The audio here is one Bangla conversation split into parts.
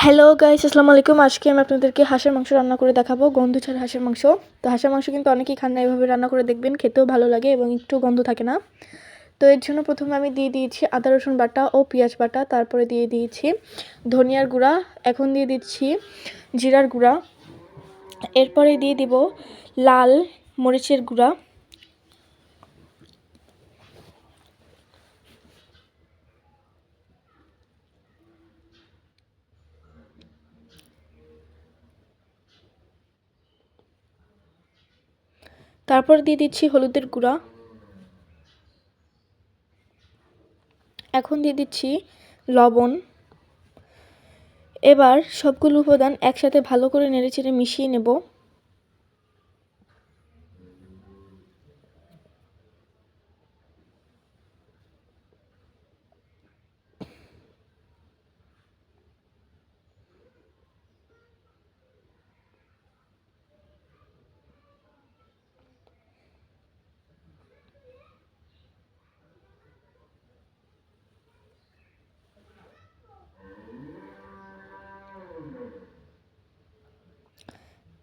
হ্যালো গাইস, আসসালামু আলাইকুম। আজকে আমি আপনাদেরকে হাঁসের মাংস রান্না করে দেখাবো, গন্ধ ছাড়া হাঁসের মাংস। তো হাঁসের মাংস কিন্তু অনেকেই খান না, এভাবে রান্না করে দেখবেন, খেতেও ভালো লাগে এবং একটু গন্ধ থাকে না। তো এর জন্য প্রথমে আমি দিয়ে দিয়েছি আদা রসুন বাটা ও পেঁয়াজ বাটা, তারপরে দিয়ে দিয়েছি ধনিয়ার গুঁড়া, এখন দিয়ে দিচ্ছি জিরার গুঁড়া, এরপরে দিয়ে দিব লাল মরিচের গুঁড়া, তারপর দিয়ে দিচ্ছি হলুদের গুঁড়া, এখন দিয়ে দিচ্ছি লবণ। এবার সবগুলো উপাদান একসাথে ভালো করে নেড়েচেড়ে মিশিয়ে নেব।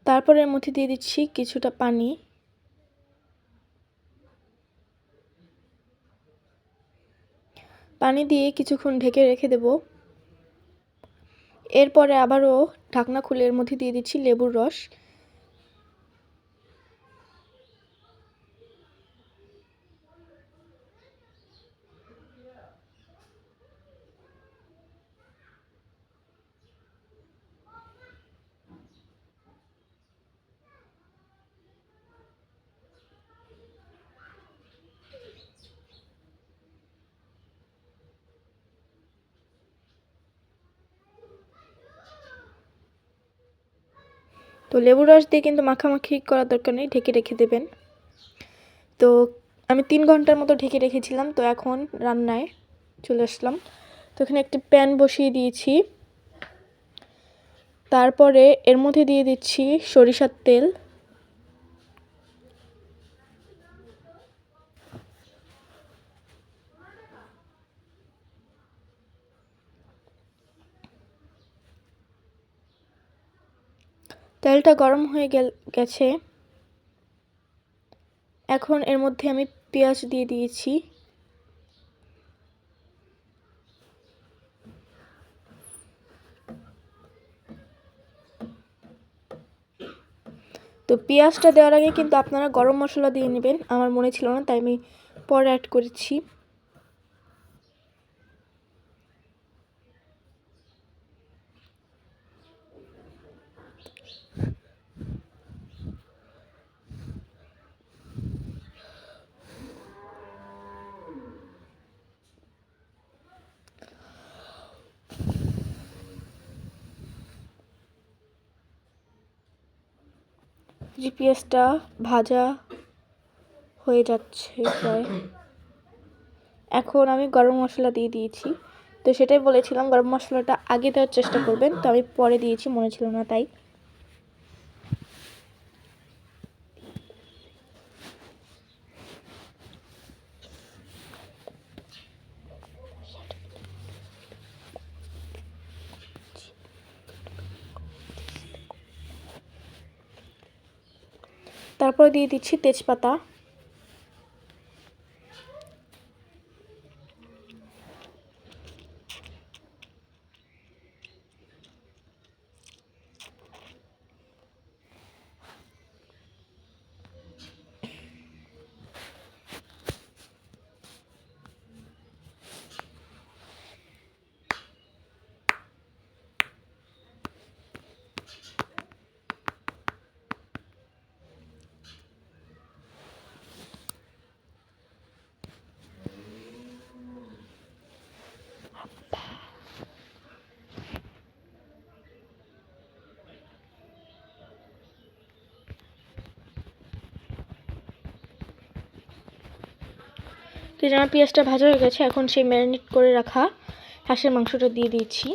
তারপর এর মধ্যে দিয়ে দিচ্ছি কিছুটা পানি। পানি দিয়ে কিছুক্ষণ ঢেকে রেখে দেব। এরপরে আবারও ঢাকনা খুলে এর মধ্যে দিয়ে দিচ্ছি লেবুর রস। তো লেবুর রস দিয়ে কিন্তু মাখামাখি করার দরকার নেই, ঢেকে রেখে দেবেন। তো আমি 3 ঘন্টার মতো ঢেকে রেখেছিলাম। তো এখন রান্নায় চলে আসলাম। তো এখানে একটি প্যান বসিয়ে দিয়েছি, তারপরে এর মধ্যে দিয়ে দিচ্ছি সরিষার তেল। তেলটা গরম হয়ে গেছে। এখন এর মধ্যে আমি পেঁয়াজ দিয়ে দিয়েছি। তো পেঁয়াজটা দেওয়ার আগে কিন্তু আপনারা গরম মশলা দিয়ে নেবেন, আমার মনে ছিল না তাই আমি পরে অ্যাড করেছি। যে পেঁয়াজটা ভাজা হয়ে যাচ্ছে প্রায়, এখন আমি গরম মশলা দিয়ে দিয়েছি। তো সেটাই বলেছিলাম গরম মশলাটা আগে দেওয়ার চেষ্টা করবেন, তো আমি পরে দিয়েছি, মনে ছিল না তাই। তারপরে দিয়ে দিচ্ছি তেজপাতা। তো আমার পেঁয়াজটা ভাজা হয়ে গেছে, এখন সেই ম্যারিনেট করে রাখা হাঁসের মাংসটা দিয়ে দিয়েছি।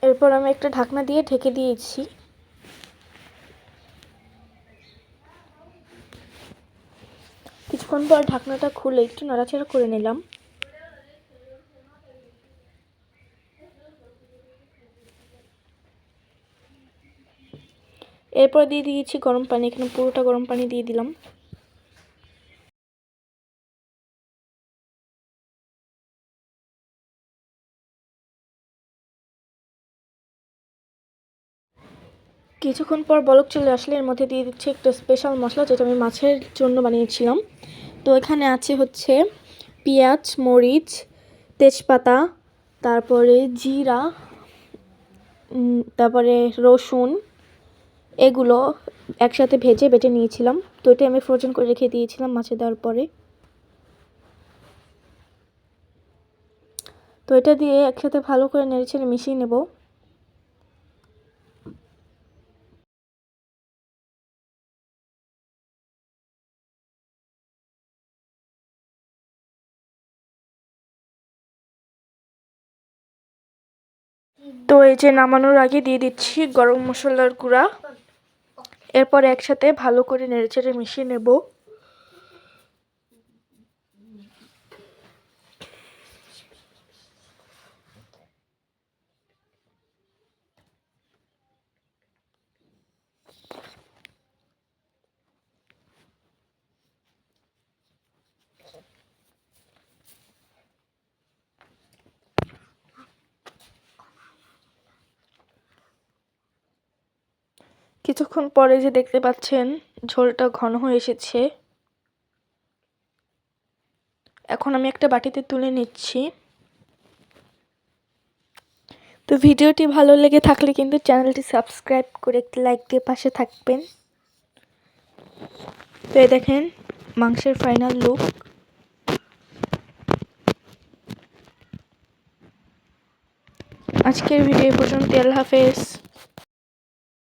এরপর আমি একটা ঢাকনা দিয়ে ঢেকে দিয়েছি। কিছুক্ষণ পর ঢাকনাটা খুলে একটু নাড়াচাড়া করে নিলাম। এরপর দিয়ে দিয়েছি গরম পানি, এখানে পুরোটা গরম পানি দিয়ে দিলাম। কিছুক্ষণ পর বলক চলে আসলে এর মধ্যে দিয়ে দিচ্ছি একটা স্পেশাল মশলা, যেটা আমি মাছের জন্য বানিয়েছিলাম। তো এখানে আছে হচ্ছে পেঁয়াজ, মরিচ, তেজপাতা, তারপরে জিরা, তারপরে রসুন, এগুলো একসাথে ভেজে বেটে নিয়েছিলাম। তো এটা আমি ফ্রোজেন করে রেখে দিয়েছিলাম মাছে দেওয়ার পরে। তো এটা দিয়ে একসাথে ভালো করে নেড়েচেড়ে মিশিয়ে নেব। তো এই যে নামানোর আগে দিয়ে দিচ্ছি গরম মশলার গুঁড়া। এরপর একসাথে ভালো করে নেড়েচেড়ে মিশিয়ে নেব। কিছুক্ষণ পরে যে দেখতে পাচ্ছেন ঝোলটা ঘন হয়ে এসেছে। এখন আমি একটা বাটিতে তুলে নিচ্ছি। তো ভিডিওটি ভালো লেগে থাকলে কিন্তু চ্যানেলটি সাবস্ক্রাইব করে একটি লাইক দিয়ে পাশে থাকবেন। তো এই দেখেন মাংসের ফাইনাল লুক। আজকের ভিডিও পর্যন্ত, আল্লাহ হাফেজ।